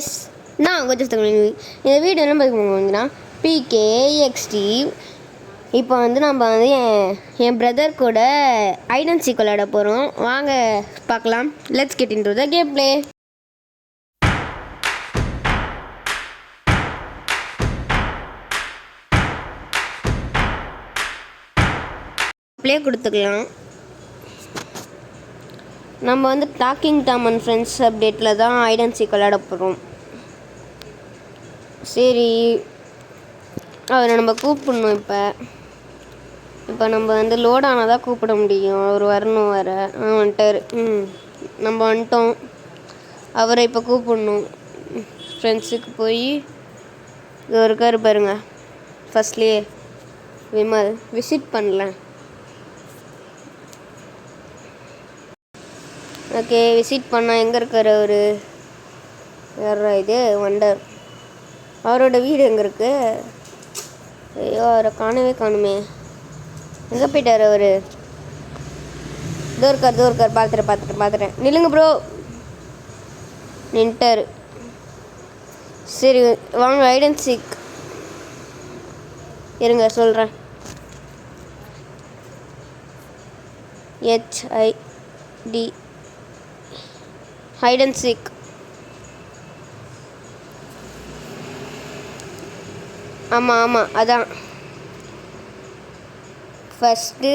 S நான் கொஞ்சம் இந்த வீடியோ என்ன பார்த்திங்கன்னா பிகேஎக்ஸ்டி. இப்போ நம்ம என் பிரதர் கூட ஹைட் அண்ட் சீக் விளையாட போகிறோம். வாங்க பார்க்கலாம். Let's get into the game play. Play கொடுத்துக்கலாம். நம்ம டாக்கிங் டாம் அண்ட் ஃப்ரெண்ட்ஸ் அப்டேட்டில் தான் ஹைட் அண்ட் சீக் விளையாட போகிறோம். சரி, அவரை நம்ம கூப்பிடணும். இப்போ நம்ம லோட் ஆனால் தான் கூப்பிட முடியும். அவர் வரணும். வந்துட்டார். நம்ம வந்துட்டோம். அவரை இப்போ கூப்பிடணும். ஃப்ரெண்ட்ஸுக்கு போய் இது இருக்காரு பாருங்க, ஃபஸ்ட்லேயே விமல் விசிட் பண்ணல. ஓகே, விசிட் பண்ணால் எங்கே இருக்கார் அவர்? யாரா இது? வண்டர். அவரோட வீடு எங்கே இருக்குது? ஐயோ, அவரை காணுமே. எங்கே போயிட்டார் அவர்? இதோ இருக்கார். பார்த்துட்டேன். நில்லுங்க ப்ரோ. நின்ட்டார். சரி வாங்க, ஹைட் அண்ட் சீக் இருங்க சொல்கிறேன். HID hide and seek. ஆமாம் அதான். ஃபஸ்ட்டு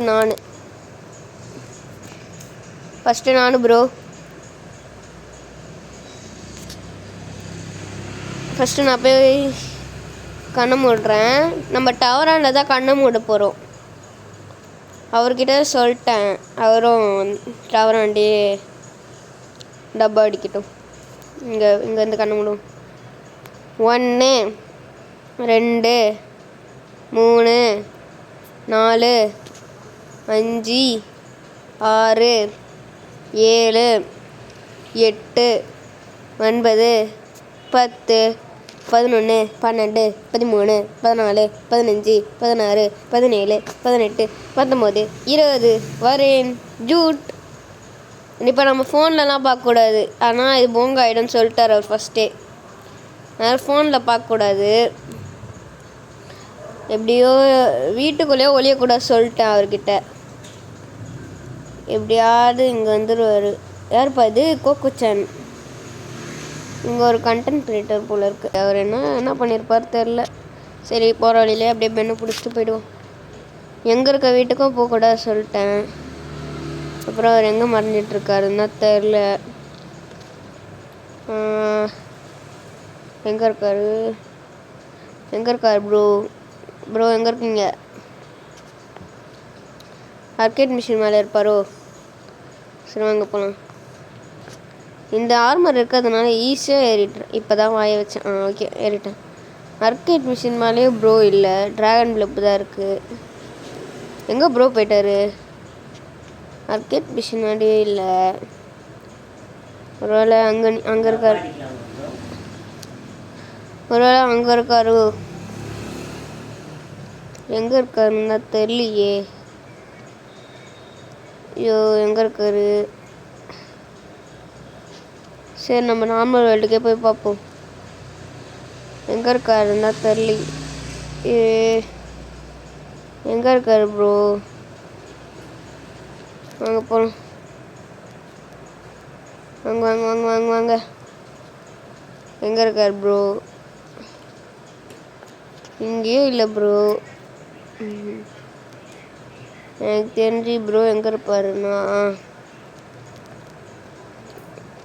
நான் ப்ரோ. ஃபஸ்ட்டு நான் போய் கண்ணை மூடுறேன். நம்ம டவராண்டில் தான் கண்ணை மூட போகிறோம். அவர்கிட்ட சொல்லிட்டேன். அவரும் டவராண்டி டப்பா அடிக்கட்டும். இங்கேருந்து கண்ணை மூடும். 1 2 3 4 5 6 7 8 9 10 11 12 13 14 15 16 17 18 19 20 வரேன். ஜூட். இப்போ நம்ம ஃபோன்லலாம் பார்க்கக்கூடாது. ஆனால் இது போங்க ஆகிடும்னு சொல்லிட்டார் அவர் ஃபஸ்ட்டே. அதனால் ஃபோனில் பார்க்கக்கூடாது. எப்படியோ வீட்டுக்குள்ளேயோ ஒழியக்கூடாது சொல்லிட்டேன் அவர்கிட்ட. எப்படியாவது இங்கே வந்துடுவார். யாருப்பா இது? கோகுச்சன். இங்கே ஒரு கண்டென்ட் க்ரியேட்டர் போல் இருக்குது. அவர் என்ன பண்ணியிருப்பார் தெரில. சரி, போகிற வழியிலே அப்படியே பெண்ணை பிடிச்சிட்டு போயிடுவோம். எங்கே இருக்க வீட்டுக்கும் போகக்கூடாது சொல்லிட்டேன். அப்புறம் அவர் எங்கே மறைஞ்சிட்ருக்காருன்னா தெரில. எங்கே இருக்கார் ப்ரோ எங்கே இருக்கீங்க? ஆர்கேட் மிஷின் மேலே இருப்பாரோ? சரி வாங்க போகலாம். இந்த ஆர்மர் இருக்கிறதுனால ஈஸியாக ஏறிட்டேன். இப்போ தான் வாய வச்சேன். ஓகே, ஏறிட்டேன். ஆர்கேட் மிஷின் மேலேயே ப்ரோ இல்லை, ட்ராகன் பிளப்பு தான் இருக்குது. எங்கே ப்ரோ போயிட்டாரு? ஆர்கேட் மிஷின் மேலேயே இல்லை. ஒருவேளை அங்கே இருக்காரு. எங்கே இருக்காருன்னா தெரியலையே. ஐயோ, எங்கே இருக்காரு? சரி, நம்ம நார்மல் வேர்ல்டுக்கே போய் பார்ப்போம். எங்கே இருக்காருன்னா தெரியல. எங்கே இருக்காரு ப்ரோ? வாங்க போகலாம். வாங்க. எங்கே இருக்கார் ப்ரோ? இங்கேயும் இல்லை ப்ரோ. எனக்கு தெரிஞ்சு ப்ரோ எங்கே இருப்பாருன்னா,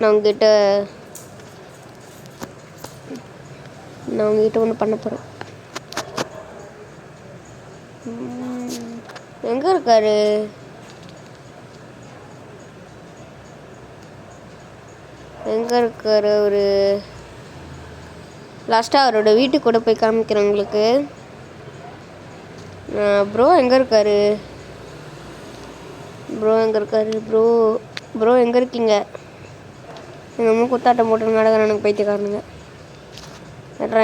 நான் உங்ககிட்ட ஒன்று பண்ண போகிறேன். எங்கே இருக்காரு? அவரு? லாஸ்ட்டாக அவரோட வீட்டுக்கு கூட போய் காமிக்கிறேன் உங்களுக்கு. ப்ரோ எங்கே இருக்காரு? ப்ரோ எங்கே இருக்கீங்க? எங்கள் அம்மா குத்தாட்டம் போட்டு நடக்கிறானுங்க பைத்தியக்காரனுங்க.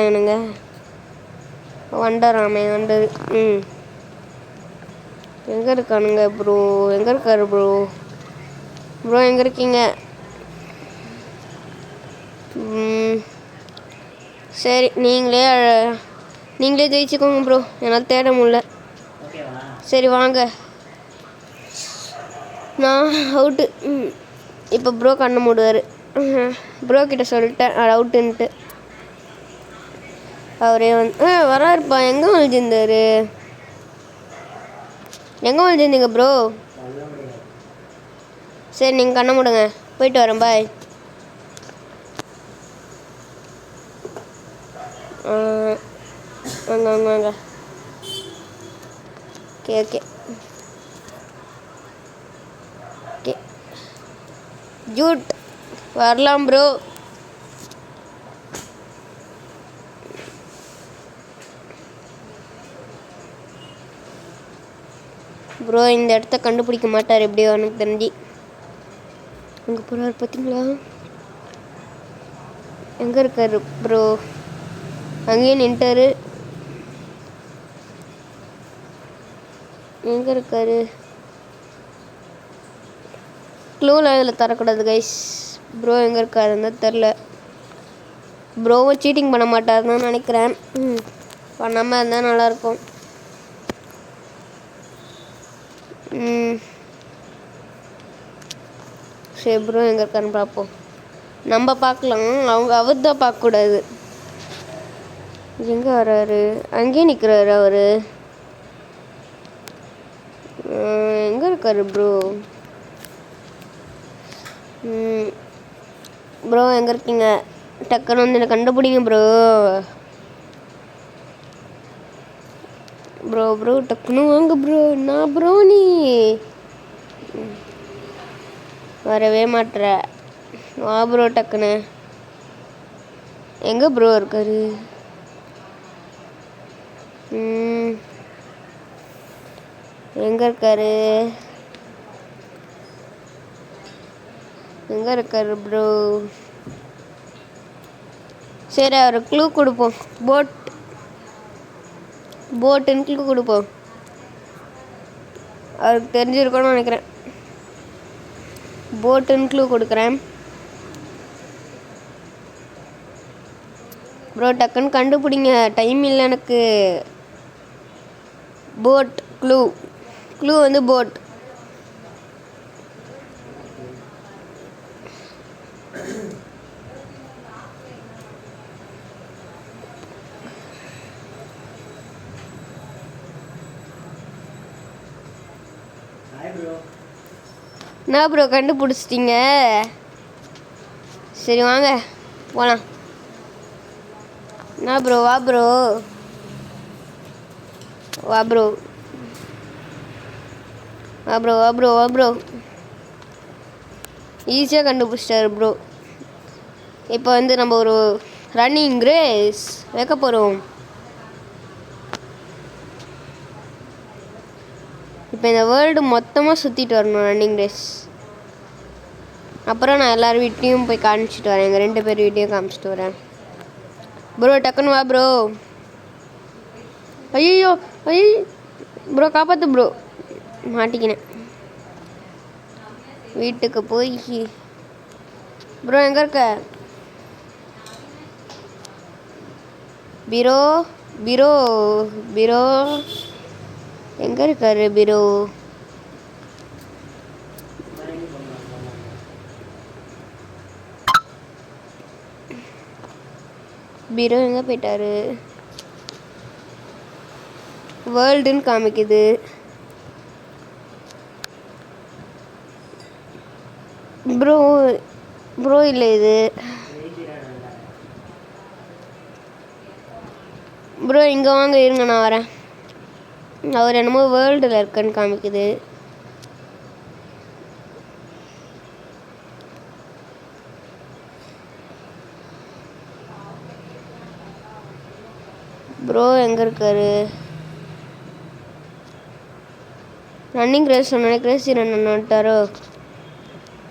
என்னங்க வண்டராமே வண்டர். எங்கே இருக்கானுங்க ப்ரோ? எங்கே இருக்காரு ப்ரோ? ப்ரோ எங்கே இருக்கீங்க? சரி நீங்களே ஜெயிச்சுக்கோங்க ப்ரோ, என்னால் தேட முடியல. சரி வாங்க, நான் அவுட்டு. இப்போ ப்ரோ கண்ணை மூடுவார். ப்ரோ கிட்ட சொல்லிட்டேன் அவுட்டுன்ட்டு. அவரே வராருப்பா. எங்கே ஒழிஞ்சிருந்தீங்க ப்ரோ? சரி நீங்கள் கண்ணை மூடுங்க, போயிட்டு வரேன், பாய். வாங்க. ஓகே ஜூட் வரலாம் ப்ரோ. ப்ரோ இந்த இடத்த கண்டுபிடிக்க மாட்டார் எப்படியோ எனக்கு தெரிஞ்சு. அங்கே போகிறார் பார்த்தீங்களா? எங்கே இருக்காரு ப்ரோ? அங்கேயே நின்ட்டாரு. எங்கே இருக்காரு? க்ளூலாம் இதில் தரக்கூடாது கைஸ். ப்ரோ எங்கே இருக்காருன்னு தெரில. ப்ரோவும் சீட்டிங் பண்ண மாட்டாருன்னு நினைக்கிறேன். பண்ணாமல் இருந்தால் நல்லாயிருக்கும். சரி ப்ரோ எங்கே இருக்காருன்னு பார்ப்போம். நம்ம பார்க்கலாம், அவர் தான் பார்க்கக்கூடாது. எங்கே வர்றாரு? அங்கேயே நிற்கிறாரு அவர். எங்கே இருக்காரு ப்ரோ? ப்ரோ எங்கே இருக்கீங்க? டக்குன்னு வந்து என்னை கண்டுபிடிங்க ப்ரோ. ப்ரோ டக்குன்னு வாங்க ப்ரோ. நான் ப்ரோ நீ வரவே மாட்டுற. வா ப்ரோ டக்குன்னு. எங்கே ப்ரோ இருக்காரு? எங்கே இருக்காரு ப்ரோ? சரி அவர் க்ளூ கொடுப்போம். போட்டுன்னு க்ளூ கொடுப்போம். அவருக்கு தெரிஞ்சிருக்கணும்னு நினைக்கிறேன். போட்டுன்னு க்ளூ கொடுக்குறேன் ப்ரோ. டக்குன்னு கண்டுபிடிங்க, டைம் இல்லை எனக்கு. போட் க்ளூ வந்து போட். என்ன ப்ரோ கண்டுபிடிச்சிட்டிங்க? சரி வாங்க போகலாம். என்ன ப்ரோ? வா ப்ரோ. ஈஸியாக கண்டுபிடிச்சிட்டாரு ப்ரோ. இப்போ வந்து நம்ம ஒரு ரன்னிங் ரேஸ் வைக்க போகிறோம். இப்போ இந்த வேர்ல்டு மொத்தமாக சுற்றிட்டு வரணும் ரன்னிங் ரேஸ். அப்புறம் நான் எல்லார் வீட்டையும் போய் காமிச்சிட்டு வரேன். எங்கள் 2 பேர் வீட்டையும் காமிச்சிட்டு வரேன். ப்ரோ டக்குன்னு வா ப்ரோ. ஐயோ ப்ரோ காப்பாற்று ப்ரோ. மாட்டிக்கினேன். வீட்டுக்கு போய் ப்ரோ எங்கே இருக்க? பிரோ எங்கே இருக்காரு பிரோ? எங்கே போயிட்டாரு? வேர்ல்டுன்னு காமிக்குது. ப்ரோ இல்லை இது. ப்ரோ இங்கே வாங்க, இருங்க நான் வரேன். அவர் என்னமோ வேர்ல்டில் இருக்குன்னு காமிக்குது. ப்ரோ எங்கே இருக்காரு? ரன்னிங் ரேஸ் சொன்னே. கிரேசி ரன் வந்துட்டாரோ?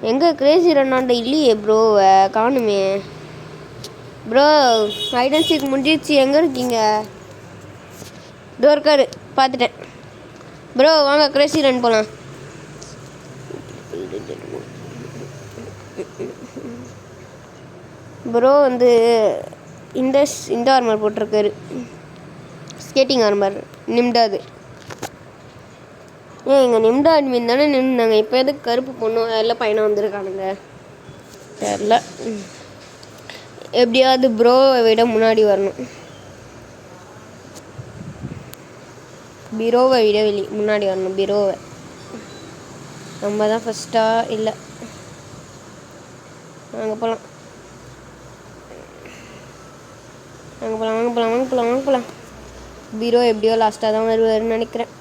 எங்கே கிரேசி ரன்னாண்ட இல்லையே ப்ரோவை காணுமே. ப்ரோ ஹைட் அண்ட் சீக் முடிஞ்சிச்சு. எங்கே இருக்கீங்க? இதோ இருக்காரு, பார்த்துட்டேன். ப்ரோ வாங்க கிரேசி ரன் போகலாம். ப்ரோ வந்து இந்த ஆர்மர் போட்டிருக்காரு, ஸ்கேட்டிங் ஆர்மர். நிம்டாது. இங்கே நிம்டா அட்மின் தானே நின்றுந்தாங்க. இப்போ எதுக்கு கருப்பு பொண்ணு எல்லாம் பையனை வந்திருக்கானுங்க தெரில. எப்படியாவது ப்ரோவை விட முன்னாடி வரணும். பீரோவை விட முன்னாடி வரணும். பீரோவை நம்ம தான் ஃபஸ்ட்டா இல்லை. வாங்க போகலாம், வாங்க போகலாம், வாங்க போகலாம், வாங்க போகலாம், வாங்க போகலாம். பீரோ எப்படியோ லாஸ்ட்டாக தான் வருவாருன்னு நினைக்கிறேன்.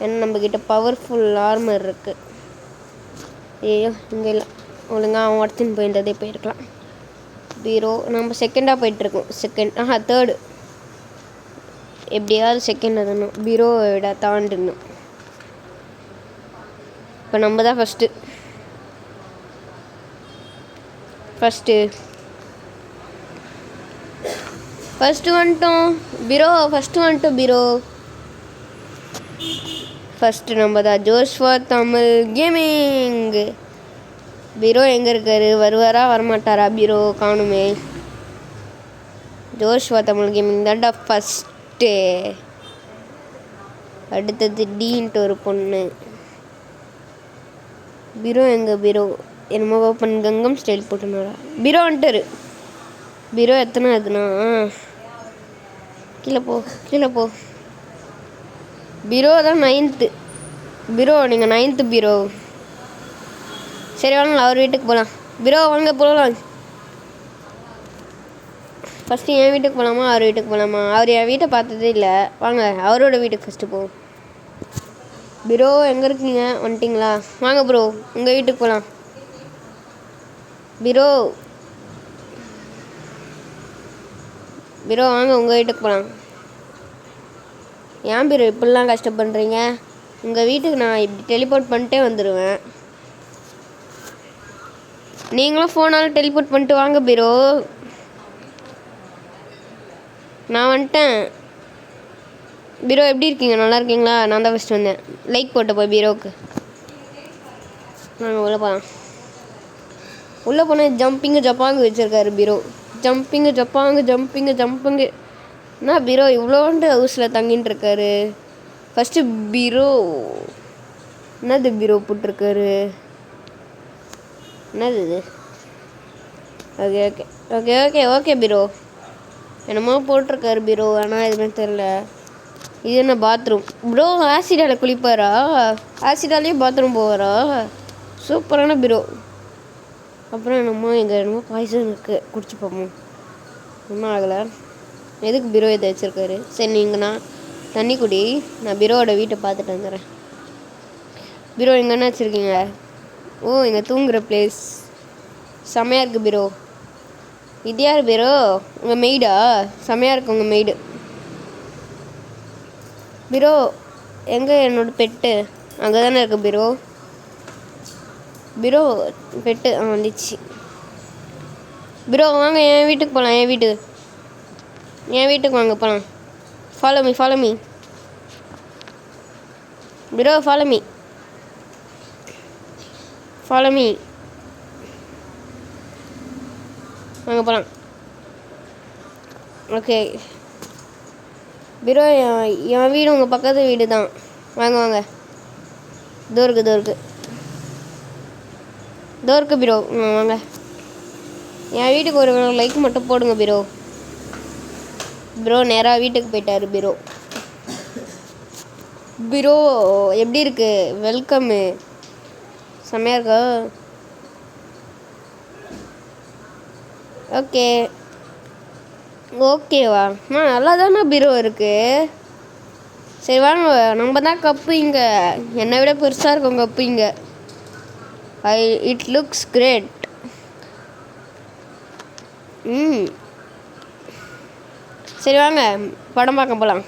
ஏன்னா நம்மக்கிட்ட பவர்ஃபுல் ஆர்மர் இருக்குது. ஐயோ இங்கே இல்லை, ஒழுங்காக அவன் உடச்சின்னு போயிருந்ததே போயிருக்கலாம். பீரோ நம்ம செகண்டாக போயிட்டுருக்கோம். தேர்டு. எப்படியாவது செகண்ட் அதணும், பீரோவை விட தாண்டிடணும். இப்போ நம்ம தான் ஃபஸ்ட்டு வந்துட்டோம். பீரோ ஃபஸ்ட்டு நம்ம தான். Joshua Tamil gaming. பீரோ எங்கே இருக்காரு? வருவாரா வரமாட்டாரா? பீரோ காணுமே. ஜோஷ்வா தமிழ் கேமிங் தான்டா ஃபஸ்ட்டு. அடுத்தது டீன்ட்டு ஒரு பொண்ணு. பீரோ எங்கே? பீரோ என்னமோ ஓப்பன் கங்கம் ஸ்டைல் போட்டுனாரா? பீரோ வந்துட்டாரு. பீரோ எத்தனை அதுனா கீழே போ. பீரோ தான் 9th. பீரோ நீங்கள் 9th பீரோ. சரி வாங்க அவர் வீட்டுக்கு போகலாம். பீரோ வாங்க போகலாம். ஃபஸ்ட்டு என் வீட்டுக்கு போகலாமா அவர் வீட்டுக்கு போகலாமா? அவர் என் வீட்டை பார்த்ததே இல்லை. வாங்க அவரோட வீட்டுக்கு ஃபஸ்ட்டு போவோம். பீரோ எங்கே இருக்கீங்க? வந்துட்டிங்களா? வாங்க ப்ரோ உங்கள் வீட்டுக்கு போகலாம். பீரோ வாங்க உங்கள் வீட்டுக்கு போகலாம். ஏன் பீரோ இப்படிலாம் கஷ்டப்படுறீங்க? உங்கள் வீட்டுக்கு நான் இப்படி டெலிபோர்ட் பண்ணிட்டே வந்துடுவேன். நீங்களும் ஃபோனாலும் டெலிபோர்ட் பண்ணிட்டு வாங்க பீரோ. நான் வந்துட்டேன். பீரோ எப்படி இருக்கீங்க? நல்லா இருக்கீங்களா? நான் தான் ஃபஸ்ட்டு வந்தேன். லைக் போட்ட போய் பீரோவுக்கு. நாங்கள் உள்ளே போனால் ஜம்பிங்கு ஜப்பாங்கு வச்சுருக்காரு பீரோ. ஜம்பிங்கு. என்ன பீரோ இவ்வளோண்டு ஹவுஸில் தங்கின்னு இருக்காரு? ஃபஸ்ட்டு பீரோ என்னது பீரோ போட்டிருக்காரு? என்னது இது? ஓகே பீரோ என்னமோ போட்டிருக்காரு பீரோ. ஆனால் எதுவுமே தெரில. இது என்ன பாத்ரூம்? ப்ரோ ஆசிடால் குளிப்பாரா? ஆசிடாலேயும் பாத்ரூம் போவாரா? சூப்பரான பீரோ. அப்புறம் என்னமோ பாய்சன் இருக்குது, குடிச்சு போமோ. ஒன்றும் ஆகலை. எதுக்கு பீரோ இதை வச்சுருக்காரு? சரி நீங்கள் நான் தண்ணி குடி, நான் பீரோவோட வீட்டை பார்த்துட்டு வந்துடுறேன். பீரோ இங்கே என்ன வச்சுருக்கீங்க? ஓ இங்கே தூங்குகிற பிளேஸ் செம்மையாக இருக்குது பீரோ. இது யார் பீரோ? உங்கள் மெய்டா? செம்மையாக இருக்குது உங்கள் மெய்டு. பீரோ எங்கே என்னோடய பெட்டு? அங்கே தானே இருக்குது பீரோ. பீரோ பெட்டு வந்துச்சு. பீரோ வாங்க என் வீட்டுக்கு போகலாம். என் வீட்டுக்கு வாங்க போகலாம். ஃபாலோ மீ பீரோ. ஃபாலோ மீ வாங்க போகலாம். ஓகே பீரோ என் வீடு உங்கள் பக்கத்து வீடு தான். வாங்க தோருக்கு பீரோ. வாங்க என் வீட்டுக்கு ஒரு லைக் மட்டும் போடுங்க பீரோ. நேராக வீட்டுக்கு போயிட்டாரு பீரோ எப்படி இருக்கு? வெல்கம்மு. செம்மையாக இருக்கா? ஓகேவா? நல்லா தானே பீரோ இருக்குது. சரி வாங்க நம்ம தான் கப்பு. இங்கே என்னை விட பெருசாக இருக்கும் கப்பு இங்கே. It looks great. சரி வாங்க படம் பார்க்க போகலாம்.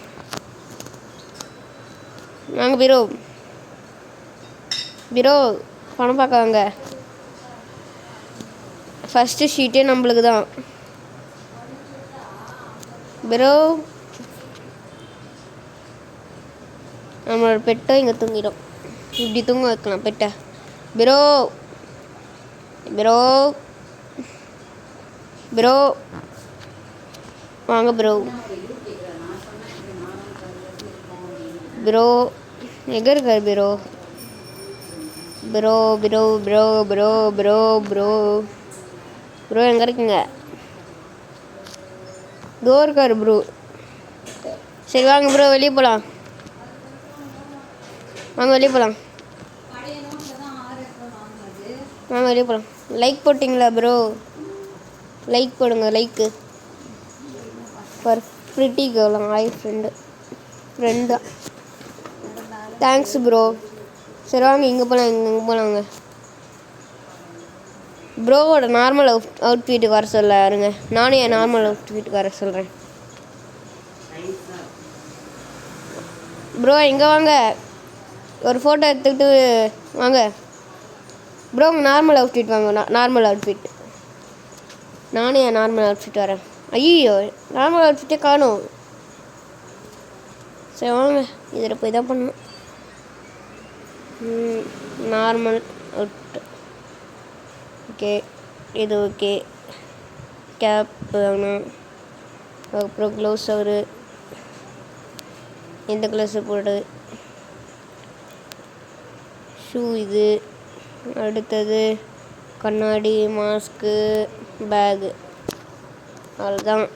வாங்க பீரோ படம் பார்க்க வாங்க. ஃபஸ்ட்டு ஷீட்டே நம்மளுக்கு தான் பீரோ. நம்மளோட பெட்டோ இங்கே தூங்கிடும். இப்படி தூங்க வைக்கலாம் பெட்டை. பீரோ ப்ரோ வாங்க ப்ரோ. ப்ரோ எங்கே இருக்கார் bro? Bro bro bro bro bro bro bro எங்கே இருக்கீங்க? தோ இருக்கார் ப்ரோ. சரி வாங்க ப்ரோ வெளியே போகலாம். வாங்க வெளியே போகலாம். வாங்க வெளியே போகலாம். லைக் போட்டிங்களா ப்ரோ? லைக் போடுங்க like. Pretty girl hi friend thanks bro. சரி வாங்க இங்கே போகலாம். இங்கே போகலாங்க. ப்ரோவோட நார்மல் அவுட்ஃபிட்டுக்கு வர சொல்ல இருங்க. நானும் என் நார்மல் அவுட்ஃபிட்டுக்கு வர சொல்கிறேன். ப்ரோ இங்கே வாங்க. ஒரு ஃபோட்டோ எடுத்துக்கிட்டு வாங்க ப்ரோ. உங்கள் நார்மல் அவுட்ஃபிட் வாங்க. Normal outfit. நானும் என் நார்மல் அவுட்ஃபிட் வரேன். ஐயோ நார்மல் அவுட்ஃபிட்டே காணும். சரி வாங்க இதில் போய் தான் பண்ணணும். Normal out okay. இது ஓகே. கேப் வேணும். அப்புறம் க்ளவுஸ் ஒரு எந்த க்ளவுஸு போடு. ஷூ இது. அடுத்தது கண்ணாடி மாஸ்க்கு பேகு. அவ்வளோதான்.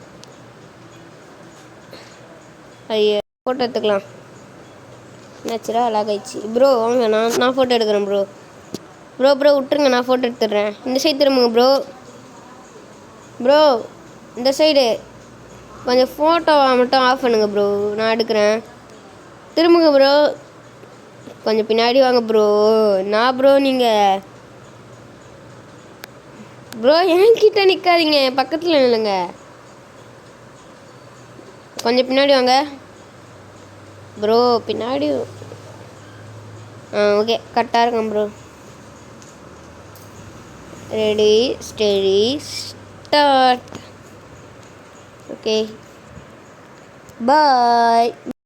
ஐயோ ஃபோட்டோ எடுத்துக்கலாம். நேச்சுரலாக அழகாயிடுச்சு ப்ரோ. வாங்க நான் ஃபோட்டோ எடுக்கிறேன் ப்ரோ. ப்ரோ விட்டுருங்க நான் ஃபோட்டோ எடுத்துடுறேன். இந்த சைடு திரும்புங்க ப்ரோ. ப்ரோ இந்த சைடு கொஞ்சம் ஃபோட்டோவை மட்டும் ஆஃப் பண்ணுங்க ப்ரோ. நான் எடுக்கிறேன். திரும்புங்க ப்ரோ. கொஞ்சம் பின்னாடி வாங்க ப்ரோ. நான் ப்ரோ நீங்கள் ப்ரோ என்கிட்ட நிற்காதீங்க. பக்கத்தில் நில்லுங்க. கொஞ்சம் பின்னாடி வாங்க ப்ரோ. பின்னாடி ஓகே கரெக்டாக இருக்கேன் bro. Ready steady start. Okay bye.